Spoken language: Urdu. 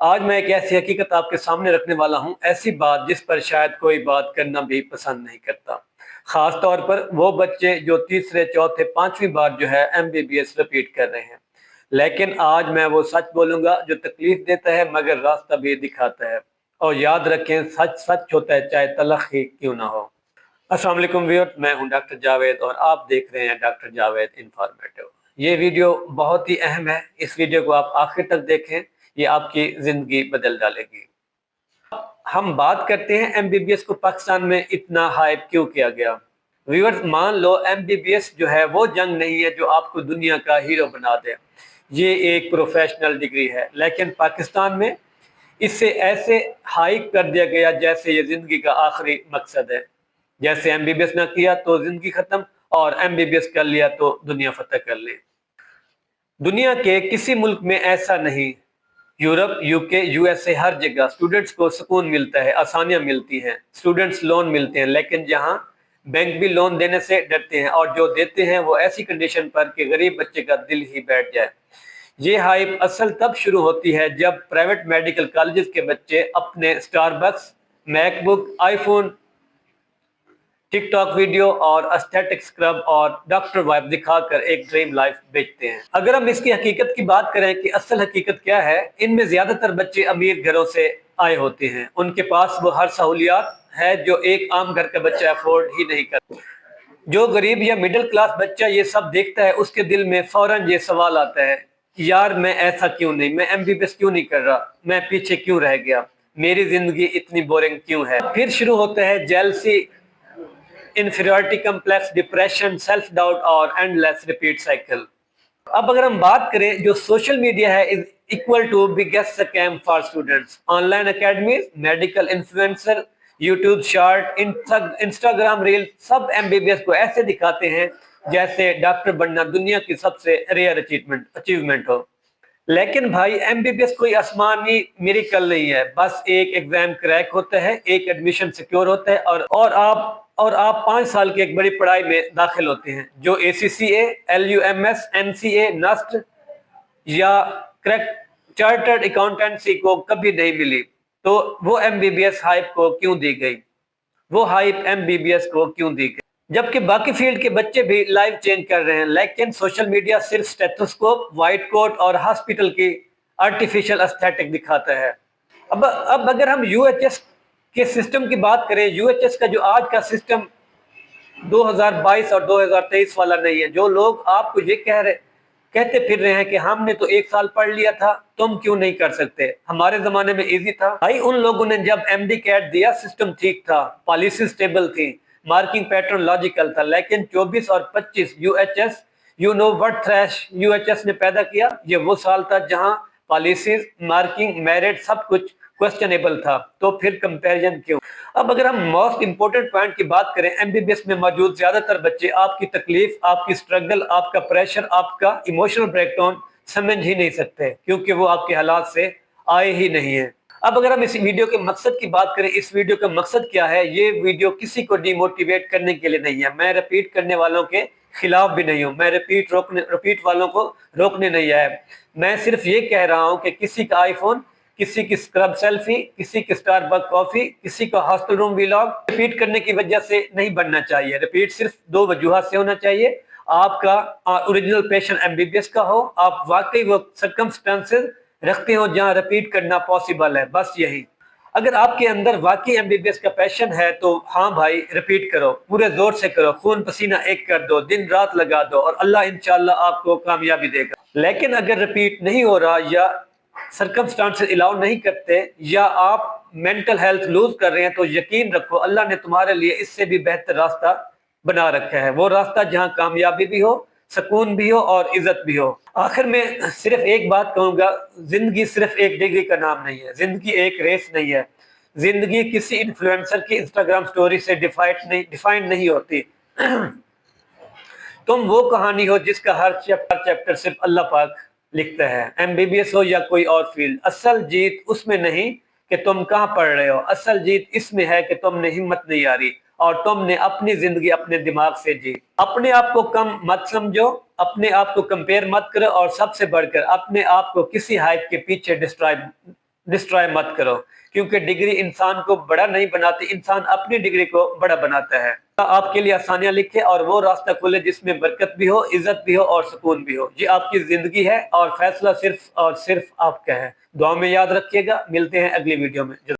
آج میں ایک ایسی حقیقت آپ کے سامنے رکھنے والا ہوں، ایسی بات جس پر شاید کوئی بات کرنا بھی پسند نہیں کرتا، خاص طور پر وہ بچے جو تیسرے چوتھے پانچویں بار جو ہے MBBS رپیٹ کر رہے ہیں۔ لیکن آج میں وہ سچ بولوں گا جو تکلیف دیتا ہے مگر راستہ بھی دکھاتا ہے، اور یاد رکھیں سچ سچ ہوتا ہے چاہے تلخ ہی کیوں نہ ہو۔ السلام علیکم ویور، میں ہوں ڈاکٹر جاوید اور آپ دیکھ رہے ہیں ڈاکٹر جاوید انفارمیٹو۔ یہ ویڈیو بہت ہی اہم ہے، اس ویڈیو کو آپ آخر تک دیکھیں، یہ آپ کی زندگی بدل ڈالے گی۔ ہم بات کرتے ہیں MBBS کو پاکستان میں اتنا ہائپ کیوں کیا گیا۔ ویورز، مان لو MBBS جو ہے وہ جنگ نہیں ہے جو آپ کو دنیا کا ہیرو بنا دے، یہ ایک پروفیشنل ڈگری ہے، لیکن پاکستان میں اسے ایسے ہائپ کر دیا گیا جیسے یہ زندگی کا آخری مقصد ہے، جیسے MBBS نہ کیا تو زندگی ختم اور MBBS کر لیا تو دنیا فتح کر لے۔ دنیا کے کسی ملک میں ایسا نہیں، یورپ، UK، USA، ہر جگہ اسٹوڈنٹس کو سکون ملتا ہے، آسانیاں ملتی ہیں، اسٹوڈنٹس لون ملتے ہیں، لیکن جہاں بینک بھی لون دینے سے ڈرتے ہیں اور جو دیتے ہیں وہ ایسی کنڈیشن پر کہ غریب بچے کا دل ہی بیٹھ جائے۔ یہ ہائپ اصل تب شروع ہوتی ہے جب پرائیویٹ میڈیکل کالجز کے بچے اپنے سٹار بکس، میک بک، آئی فون، ٹک ٹاک ویڈیو اور اسٹیٹک سکرب اور ڈاکٹر وائب دکھا کر ایک ڈریم لائف بیچتے ہیں۔ اگر ہم اس کی حقیقت کی بات کریں کہ اصل حقیقت کیا ہے، ان میں زیادہ تر بچے امیر گھروں سے آئے ہوتے ہیں، ان کے پاس وہ ہر سہولیات ہے جو ایک عام گھر کا بچہ افورڈ ہی نہیں کرتا۔ جو غریب یا مڈل کلاس بچہ یہ سب دیکھتا ہے اس کے دل میں فوراً یہ سوال آتا ہے، یار میں ایسا کیوں نہیں، میں MBBS کیوں نہیں کر رہا، میں پیچھے کیوں رہ گیا، میری زندگی اتنی بورنگ کیوں ہے۔ پھر شروع ہوتا ہے jealousy, inferiority complex, depression, self doubt اور اینڈ لیس ریپیٹ سائیکل۔ اب اگر ہم بات کریں جو سوشل میڈیا ہے is equal to biggest scam for students۔ Online academies, medical influencer, YouTube short, Instagram reel, سب MBBS کو ایسے دکھاتے ہیں جیسے ڈاکٹر بننا دنیا کی سب سے ریئر اچیومنٹ ہو۔ لیکن بھائی MBBS کوئی آسمانی میریکل نہیں ہے، بس ایک ایگزام کریک ہوتا ہے، ایک ایڈمیشن سیکیور ہوتا ہے اور آپ 5 سال کی ایک بڑی پڑھائی میں داخل ہوتے ہیں جو ACCA، LUMS، NCA، NUST یا چارٹرڈ اکاؤنٹنسی کو کبھی نہیں ملی، تو وہ MBBS ہائپ کو کیوں دی گئی، وہ ہائپ MBBS کو کیوں دی گئی، جبکہ باقی فیلڈ کے بچے بھی لائف چینج کر رہے ہیں، لیکن سوشل میڈیا صرف سٹیتھوسکوپ، وائٹ کوٹ اور ہاسپٹل کی آرٹیفیشل ایستھیٹک دکھاتا ہے۔ اب اگر ہم UHS کے سسٹم کی بات کریں، UHS کا جو آج کا سسٹم 2022 اور 2023 والا نہیں ہے۔ جو لوگ آپ کو یہ کہتے پھر رہے ہیں کہ ہم نے تو 1 سال پڑھ لیا تھا، تم کیوں نہیں کر سکتے، ہمارے زمانے میں ایزی تھا۔ بھائی ان لوگوں نے جب MD کیٹ دیا سسٹم ٹھیک تھا، پالیسی سٹیبل تھی، مارکنگ پیٹرن لاجیکل تھا، لیکن 24 اور 25 UHS، یو نو وٹ تھریش UHS نے پیدا کیا، یہ وہ سال تھا جہاں پالیسیز، مارکنگ، میرٹ سب کچھ کوسچنیبل تھا، تو پھر کمپیریزن کیوں۔ اب اگر ہم موسٹ امپورٹنٹ پوائنٹ کی بات کریں، MBBS میں موجود زیادہ تر بچے آپ کی تکلیف، آپ کی سٹرگل، آپ کا پریشر، آپ کا ایموشنل بریک ڈاؤن سمجھ ہی نہیں سکتے، کیونکہ وہ آپ کے حالات سے آئے ہی نہیں ہیں۔ اب اگر ہم اس ویڈیو کے مقصد کی بات کریں، اس ویڈیو کا مقصد کیا ہے، یہ ویڈیو کسی کو ڈی موٹیویٹ کرنے کے لیے نہیں ہے، میں رپیٹ کرنے والوں کے خلاف بھی نہیں ہوں، میں رپیٹ والوں کو روکنے نہیں آیا، میں صرف یہ کہہ رہا ہوں کہ کسی کا آئی فون، کسی کی سکرب سیلفی، کسی کی سٹار بک کافی، کسی کا ہاسٹل روم ویلاگ رپیٹ کرنے کی وجہ سے نہیں بننا چاہیے۔ رپیٹ صرف 2 وجوہات سے ہونا چاہیے، آپ کا اوریجنل پیشن MBBS کا ہو، آپ واقعی وہ سرکمسٹانسز رکھتے ہو جہاں رپیٹ کرنا پاسبل ہے، بس یہی۔ اگر آپ کے اندر واقعی MBBS کا پیشن ہے تو ہاں بھائی رپیٹ کرو، پورے زور سے کرو، خون پسینہ ایک کر دو، دن رات لگا دو، اور اللہ انشاءاللہ آپ کو کامیابی دے گا۔ لیکن اگر رپیٹ نہیں ہو رہا، یا سرکمسٹانسز الاؤ نہیں کرتے، یا آپ مینٹل ہیلتھ لوز کر رہے ہیں، تو یقین رکھو اللہ نے تمہارے لیے اس سے بھی بہتر راستہ بنا رکھا ہے، وہ راستہ جہاں کامیابی بھی ہو، سکون بھی ہو اور عزت بھی ہو۔ آخر میں صرف ایک بات کہوں گا، زندگی صرف ایک ڈگری کا نام نہیں ہے، زندگی ایک ریس نہیں ہے، زندگی کسی انفلوئنسر کی انسٹاگرام سٹوری سے ڈیفائن نہیں ہوتی۔ تم وہ کہانی ہو جس کا ہر چیپٹر صرف اللہ پاک لکھتا ہے، MBBS ہو یا کوئی اور فیلڈ۔ اصل جیت اس میں نہیں کہ تم کہاں پڑھ رہے ہو، اصل جیت اس میں ہے کہ تم نے ہمت نہیں ہاری اور تم نے اپنی زندگی اپنے دماغ سے جی۔ اپنے آپ کو کم مت سمجھو، اپنے آپ کو کمپیئر مت کرو، اور سب سے بڑھ کر اپنے آپ کو کسی ہائپ کے پیچھے ڈسٹرائے مت کرو، کیونکہ ڈگری انسان کو بڑا نہیں بناتی، انسان اپنی ڈگری کو بڑا بناتا ہے۔ آپ کے لیے آسانیاں لکھے اور وہ راستہ کھولے جس میں برکت بھی ہو، عزت بھی ہو اور سکون بھی ہو۔ یہ آپ کی زندگی ہے اور فیصلہ صرف اور صرف آپ کا ہے۔ دعا میں یاد رکھیے گا، ملتے ہیں اگلی ویڈیو میں۔